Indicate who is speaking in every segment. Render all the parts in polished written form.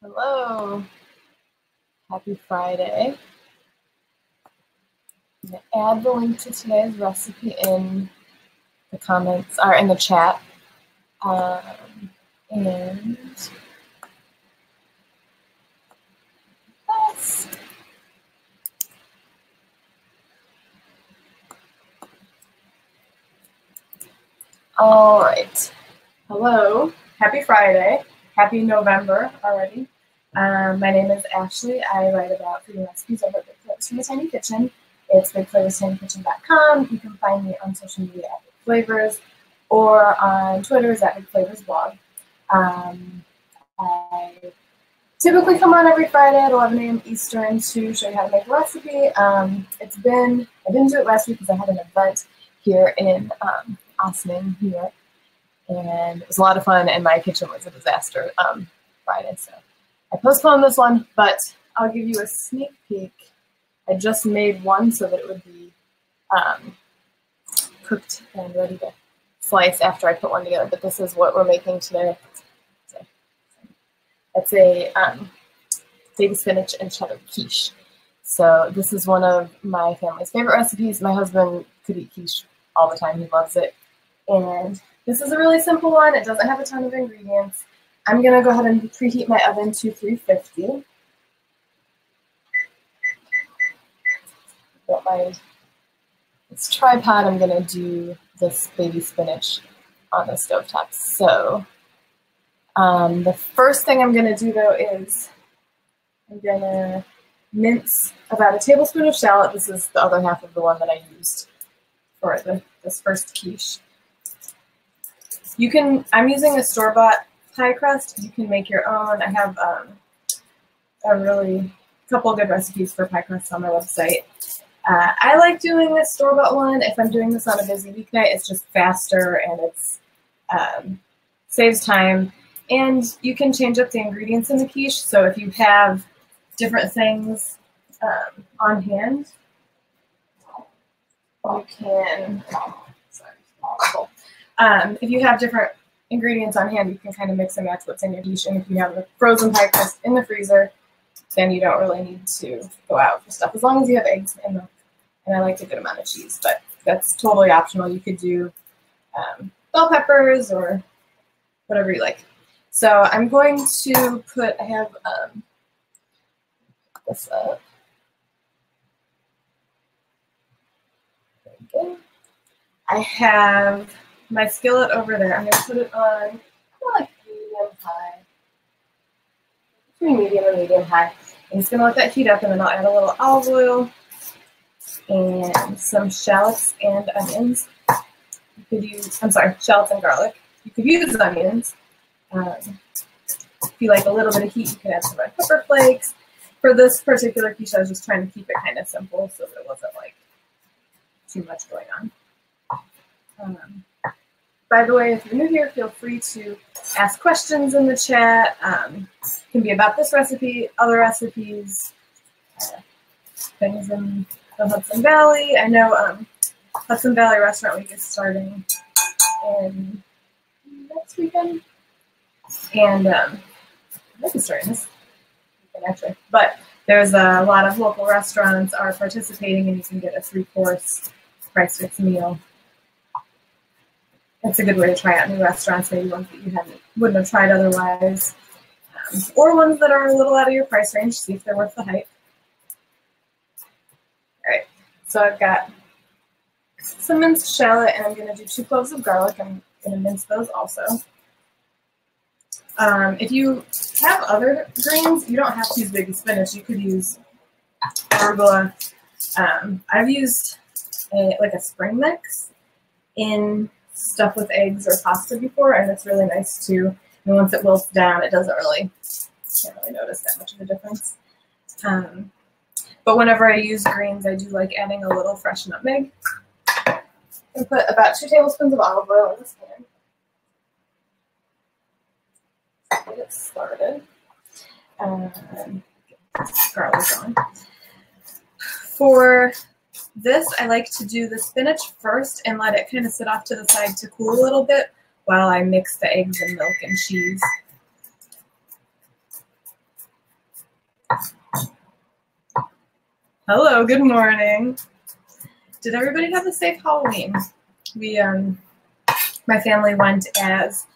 Speaker 1: Hello, happy Friday. I'm going to add the link to today's recipe in the comments, or in the chat. And yes. All right. Hello, happy Friday. Happy November already. My name is Ashley. I write about food and recipes over at Big Flavors from the Tiny Kitchen. It's bigflavorstinykitchen.com. You can find me on social media at Big Flavors or on Twitter is at Big Flavors Blog. I typically come on every Friday at 11 a.m. Eastern to show you how to make a recipe. I didn't do it last week because I had an event here in Osmond, New York. And it was a lot of fun, and my kitchen was a disaster Friday, so I postponed this one, but I'll give you a sneak peek. I just made one so that it would be cooked and ready to slice after I put one together, but this is what we're making today. It's a baby spinach and cheddar quiche. So this is one of my family's favorite recipes. My husband could eat quiche all the time. He loves it. And this is a really simple one. It doesn't have a ton of ingredients. I'm going to go ahead and preheat my oven to 350. Don't mind this tripod. I'm going to do this baby spinach on the stovetop. So the first thing I'm going to do, though, is I'm going to mince about a tablespoon of shallot. This is the other half of the one that I used for this first quiche. I'm using a store-bought pie crust. You can make your own. I have a couple of good recipes for pie crusts on my website. I like doing this store-bought one. If I'm doing this on a busy weeknight, it's just faster and it's saves time. And you can change up the ingredients in the quiche. So if you have different things on hand, you can. If you have different ingredients on hand, you can kind of mix and match what's in your quiche. And if you have a frozen pie crust in the freezer, then you don't really need to go out for stuff, as long as you have eggs and milk. And I like a good amount of cheese, but that's totally optional. You could do bell peppers or whatever you like. So I'm going to I have this up. There we go. I have my skillet over there. I'm going to put it on like medium-high. Between medium and medium-high. I'm just going to let that heat up, and then I'll add a little olive oil and some shallots and onions. You could use, shallots and garlic. You could use onions. If you like a little bit of heat, you can add some red pepper flakes. For this particular quiche, I was just trying to keep it kind of simple so that it wasn't like too much going on. By the way, if you're new here, feel free to ask questions in the chat. It can be about this recipe, other recipes, things in the Hudson Valley. I know Hudson Valley Restaurant Week is starting in next weekend. And I think it's starting this weekend, actually. But there's a lot of local restaurants are participating, and you can get a 3-course price fix meal. That's a good way to try out new restaurants, maybe ones that you wouldn't have tried otherwise, or ones that are a little out of your price range, see if they're worth the hype. All right, so I've got some minced shallot, and I'm going to do 2 cloves of garlic. I'm going to mince those also. If you have other greens, you don't have to use baby spinach. You could use arugula. I've used a spring mix in stuff with eggs or pasta before, and it's really nice too. And once it wilts down, it can't really notice that much of a difference. But whenever I use greens, I do like adding a little fresh nutmeg. I put about 2 tablespoons of olive oil in this pan. Get it started. Get garlic on. For this, I like to do the spinach first and let it kind of sit off to the side to cool a little bit while I mix the eggs and milk and cheese. Hello, good morning. Did everybody have a safe Halloween? My family went as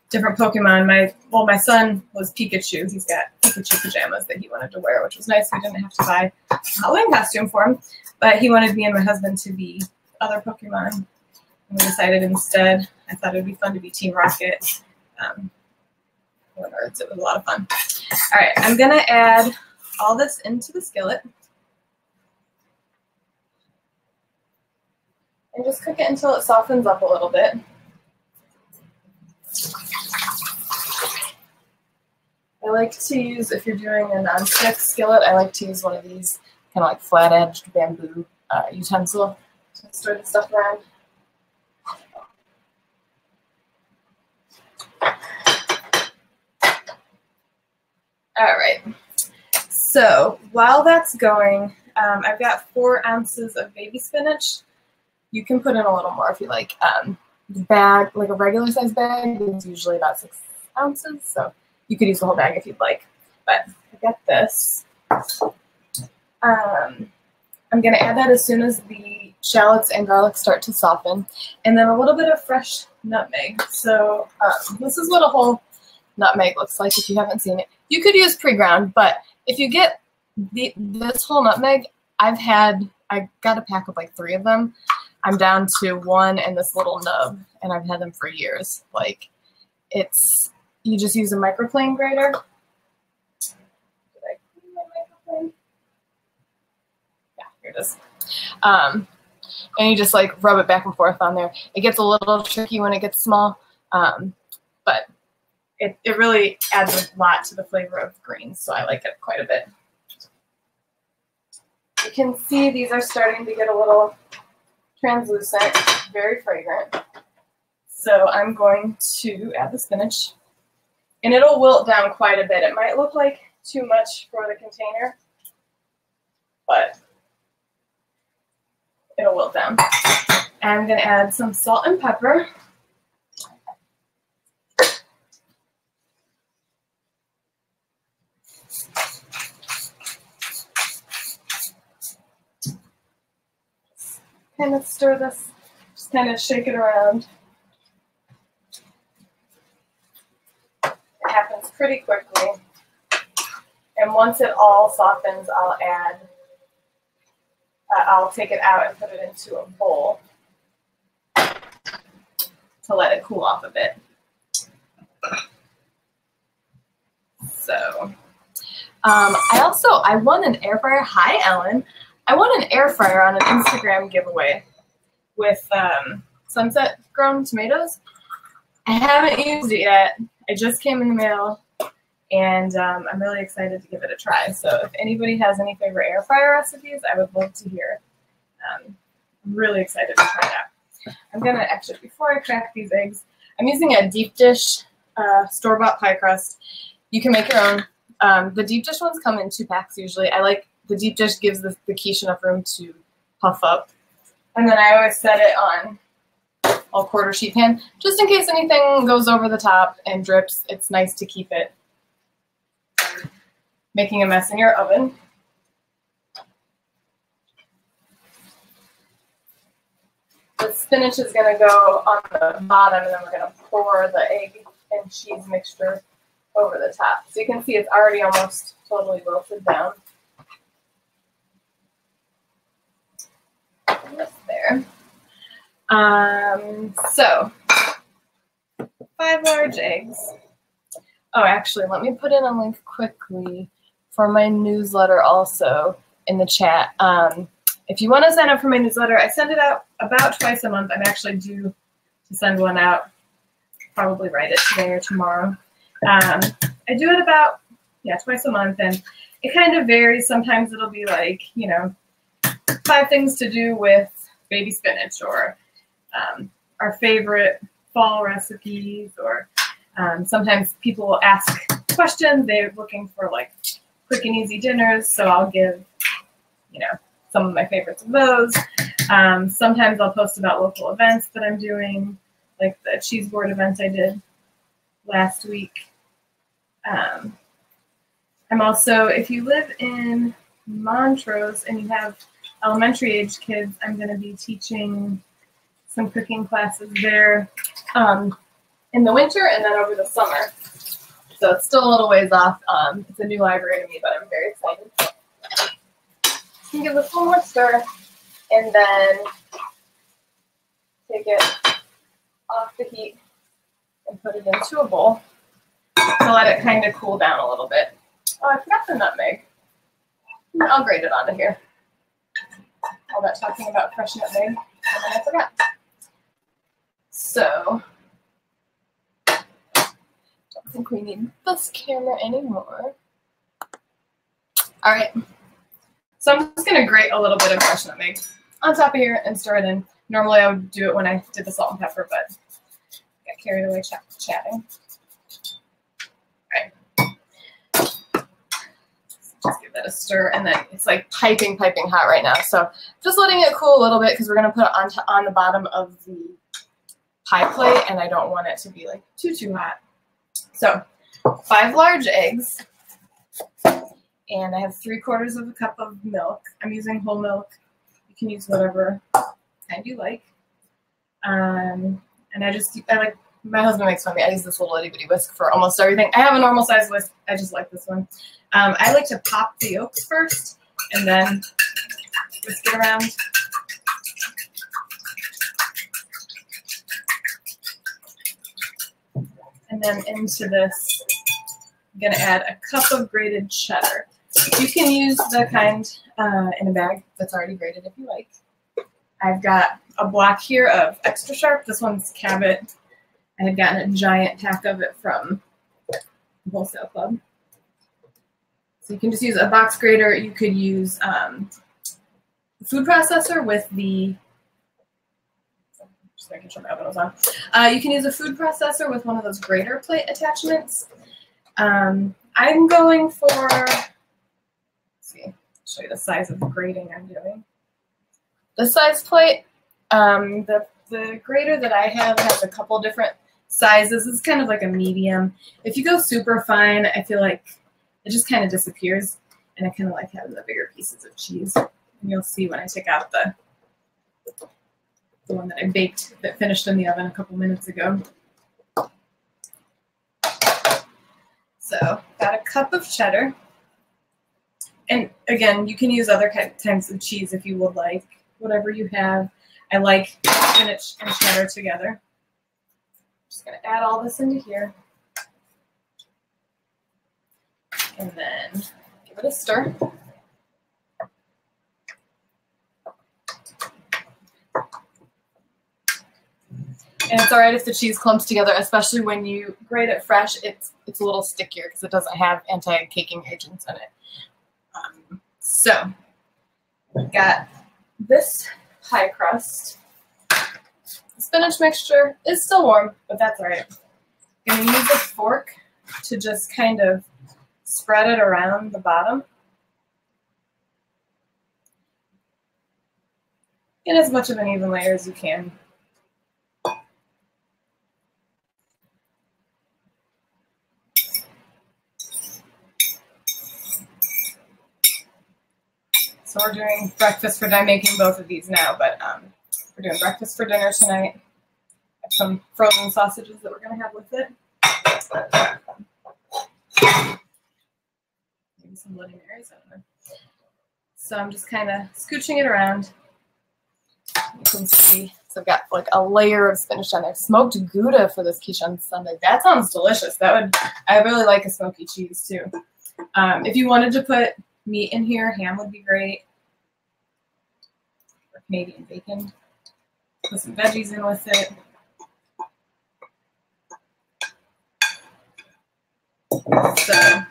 Speaker 1: different Pokemon. My son was Pikachu. He's got Pikachu pajamas that he wanted to wear, which was nice. We didn't have to buy a Halloween costume for him, but he wanted me and my husband to be other Pokemon. And we decided instead, I thought it'd be fun to be Team Rocket. We're nerds. It was a lot of fun. All right, I'm gonna add all this into the skillet. And just cook it until it softens up a little bit. I like to use, if you're doing a non-stick skillet, I like to use one of these kind of like flat-edged bamboo utensil to stir the stuff around. All right, so while that's going, I've got 4 ounces of baby spinach. You can put in a little more if you like. The bag, like a regular size bag, is usually about 6 ounces, so you could use the whole bag if you'd like. But I got this. I'm going to add that as soon as the shallots and garlic start to soften, and then a little bit of fresh nutmeg. So this is what a whole nutmeg looks like if you haven't seen it. You could use pre-ground, but if you get this whole nutmeg, I got a pack of like 3 of them. I'm down to 1 and this little nub, and I've had them for years. Like, you just use a microplane grater. Did I clean my microplane? Yeah, here it is. And you just like rub it back and forth on there. It gets a little tricky when it gets small, but it really adds a lot to the flavor of greens, so I like it quite a bit. You can see these are starting to get a little translucent, very fragrant. So I'm going to add the spinach, and it'll wilt down quite a bit. It might look like too much for the container, but it'll wilt down. And I'm going to add some salt and pepper. Kind of stir this, just kind of shake it around. It happens pretty quickly. And once it all softens, I'll take it out and put it into a bowl to let it cool off a bit. So, I won an air fryer. Hi, Ellen. I won an air fryer on an Instagram giveaway with sunset grown tomatoes. I haven't used it yet. It just came in the mail, and I'm really excited to give it a try. So if anybody has any favorite air fryer recipes, I would love to hear. I'm really excited to try that. I'm going to actually, before I crack these eggs, I'm using a deep dish store-bought pie crust. You can make your own. The deep dish ones come in 2 packs usually. I like the deep dish gives the quiche enough room to puff up. And then I always set it on a quarter sheet pan, just in case anything goes over the top and drips. It's nice to keep it from making a mess in your oven. The spinach is going to go on the bottom, and then we're going to pour the egg and cheese mixture over the top. So you can see it's already almost totally wilted down. There. So 5 large eggs. Oh, actually, let me put in a link quickly for my newsletter also in the chat. If you want to sign up for my newsletter, I send it out about twice a month. I'm actually due to send one out, probably write it today or tomorrow. I do it about, twice a month, and it kind of varies. Sometimes it'll be like, 5 things to do with baby spinach, or our favorite fall recipes, or sometimes people will ask questions. They're looking for like quick and easy dinners, so I'll give, some of my favorites of those. Sometimes I'll post about local events that I'm doing, like the cheese board event I did last week. I'm also, if you live in Montrose and you have elementary age kids, I'm going to be teaching some cooking classes there in the winter and then over the summer. So it's still a little ways off. It's a new library to me, but I'm very excited. Give this one more stir and then take it off the heat and put it into a bowl to let it kind of cool down a little bit. Oh, I forgot the nutmeg. I'll grate it onto here. All that talking about fresh nutmeg, and then I forgot. So, don't think we need this camera anymore. All right. So I'm just gonna grate a little bit of fresh nutmeg on top of here and stir it in. Normally I would do it when I did the salt and pepper, but got carried away chatting. Just give that a stir, and then it's like piping hot right now. So just letting it cool a little bit because we're gonna put it on the bottom of the pie plate, and I don't want it to be like too hot. So 5 large eggs, and I have 3/4 of a cup of milk. I'm using whole milk. You can use whatever kind you like. And I like. My husband makes fun of me. I use this little itty bitty whisk for almost everything. I have a normal size whisk. I just like this one. I like to pop the yolks first and then whisk it around. And then into this, I'm going to add a cup of grated cheddar. You can use the kind in a bag that's already grated if you like. I've got a block here of extra sharp. This one's Cabot. I had gotten a giant pack of it from the Wholesale Club. So you can just use a box grater. You could use the food processor with the, just making sure my oven was on. You can use a food processor with one of those grater plate attachments. I'm going for, let's see, I'll show you the size of the grating I'm doing. The size plate, the grater that I have has a couple different sizes. It's kind of like a medium. If you go super fine, I feel like it just kind of disappears, and I kind of like having the bigger pieces of cheese. And you'll see when I take out the one that I baked that finished in the oven a couple minutes ago. So, got a cup of cheddar. And again, you can use other kinds of cheese if you would like, whatever you have. I like spinach and cheddar together. Just going to add all this into here. And then give it a stir. And it's all right if the cheese clumps together, especially when you grate it fresh. It's a little stickier because it doesn't have anti-caking agents in it. So we've got this pie crust. The spinach mixture is still warm, but that's all right. I'm going to use a fork to just kind of spread it around the bottom. Get as much of an even layer as you can. So we're doing breakfast for dinner. I'm making both of these now, but we're doing breakfast for dinner tonight. I have some frozen sausages that we're going to have with it. Maybe some Bloody Marys, I don't know. So I'm just kind of scooching it around. You can see, so I've got like a layer of spinach on there. Smoked Gouda for this quiche on Sunday. That sounds delicious. I really like a smoky cheese too. If you wanted to put meat in here, ham would be great. Or Canadian bacon. Put some veggies in with it. So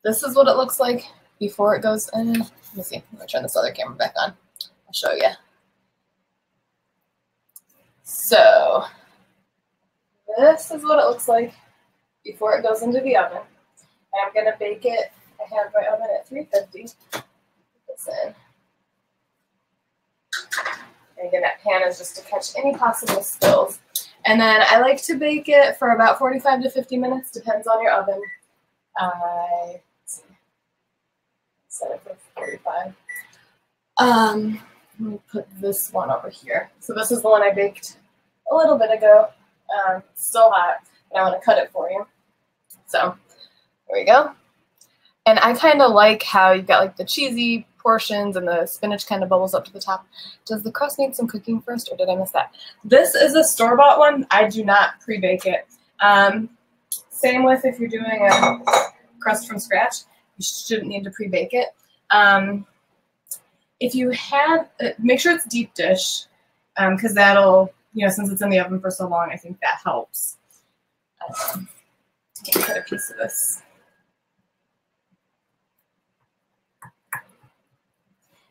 Speaker 1: this is what it looks like before it goes in. Let me see. I'm going to turn this other camera back on. I'll show you. So this is what it looks like before it goes into the oven. And I'm going to bake it. I have my oven at 350. Put this in. And again, that pan is just to catch any possible spills. And then I like to bake it for about 45 to 50 minutes, depends on your oven. I set it for 45. Let me put this one over here. So this is the one I baked a little bit ago. Still hot, and I want to cut it for you. So there we go. And I kind of like how you've got like the cheesy portions and the spinach kind of bubbles up to the top. Does the crust need some cooking first, or did I miss that? This is a store-bought one. I do not pre-bake it. Same with if you're doing a crust from scratch, you shouldn't need to pre-bake it. If you have, make sure it's deep dish, because that'll, since it's in the oven for so long, I think that helps. Cut a piece of this.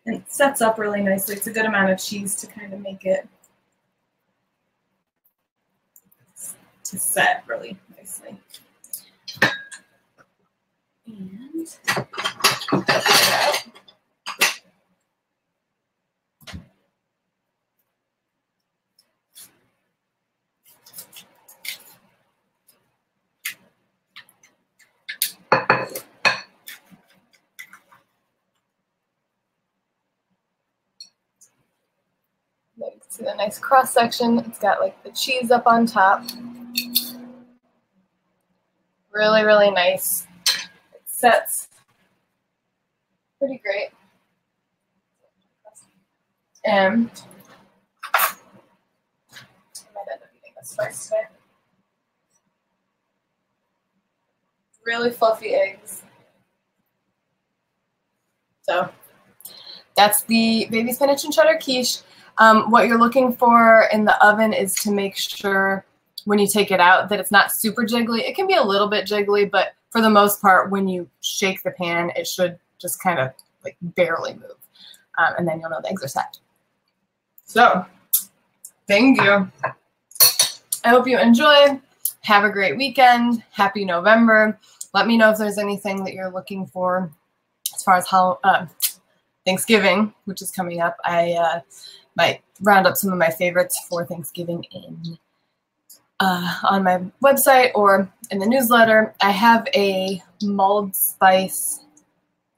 Speaker 1: And it sets up really nicely. It's a good amount of cheese to kind of make it to set really nicely. And you can see the nice cross section. It's got like the cheese up on top. Really, really nice. It sets pretty great. And I might end up eating this first today. Really fluffy eggs. So that's the baby spinach and cheddar quiche. What you're looking for in the oven is to make sure when you take it out that it's not super jiggly. It can be a little bit jiggly, but for the most part, when you shake the pan, it should just kind of like barely move. And then you'll know the eggs are set. So, thank you. I hope you enjoy. Have a great weekend. Happy November. Let me know if there's anything that you're looking for as far as how Thanksgiving, which is coming up. I might round up some of my favorites for Thanksgiving on my website or in the newsletter. I have a mulled spice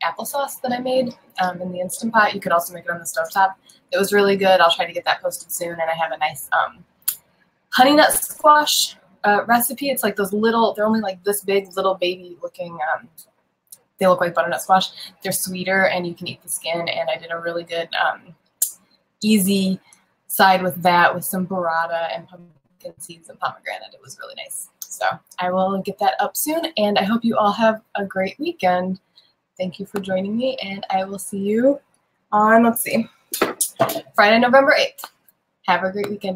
Speaker 1: applesauce that I made in the Instant Pot. You could also make it on the stovetop. It was really good. I'll try to get that posted soon. And I have a nice honey nut squash recipe. It's like those little, they're only like this big, little baby looking, they look like butternut squash. They're sweeter and you can eat the skin. And I did a really good easy side with that with some burrata and pumpkin seeds and pomegranate. It was really nice. So I will get that up soon, and I hope you all have a great weekend. Thank you for joining me, and I will see you on, let's see, Friday, November 8th. Have a great weekend.